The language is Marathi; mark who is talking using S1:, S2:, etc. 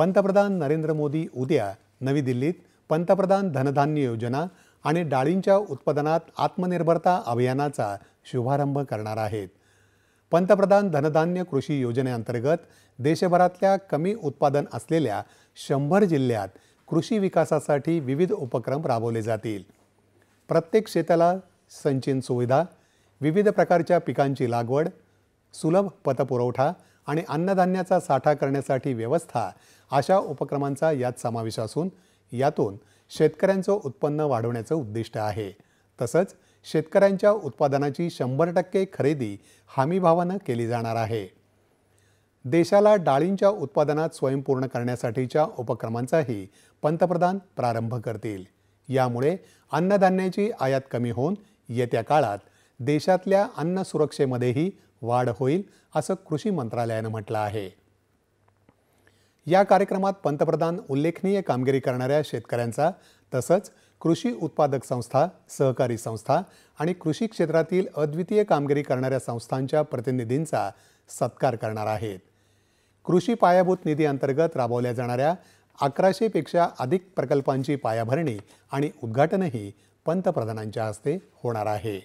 S1: पंतप्रधान नरेंद्र मोदी उद्या नवी दिल्लीत पंतप्रधान धनधान्य योजना आणि डाळींच्या उत्पादनात आत्मनिर्भरता अभियानाचा शुभारंभ करणार आहेत। पंतप्रधान धनधान्य कृषी योजनेअंतर्गत देशभरातल्या कमी उत्पादन असलेल्या 100 जिल्ह्यात कृषी विकासासाठी विविध उपक्रम राबवले जातील। प्रत्येक शेताला संचयन सुविधा, विविध प्रकारच्या पिकांची लागवड, सुलभ पतपुरवठा आणि अन्नधान्याचा साठा करण्यासाठी व्यवस्था अशा उपक्रमांचा यात समावेश असून यातून शेतकऱ्यांचं उत्पन्न वाढवण्याचं उद्दिष्ट आहे। तसंच शेतकऱ्यांच्या उत्पादनाची 100% खरेदी हमीभावानं केली जाणार आहे। देशाला डाळींच्या उत्पादनात स्वयंपूर्ण करण्यासाठीच्या उपक्रमांचाही पंतप्रधान प्रारंभ करतील। यामुळे अन्नधान्याची आयात कमी होऊन येत्या काळात देशातल्या अन्न सुरक्षेमध्येही वाढ होईल असं कृषी मंत्रालयानं म्हटलं आहे। या कार्यक्रमात पंतप्रधान उल्लेखनीय कामगिरी करणाऱ्या शेतकऱ्यांचा तसंच कृषी उत्पादक संस्था, सहकारी संस्था आणि कृषी क्षेत्रातील अद्वितीय कामगिरी करणाऱ्या संस्थांच्या प्रतिनिधींचा सत्कार करणार आहेत। कृषी पायाभूत निधी अंतर्गत राबवल्या जाणाऱ्या 1100 पेक्षा अधिक प्रकल्पांची पायाभरणी आणि उद्घाटनही पंतप्रधानांच्या हस्ते होणार आहे।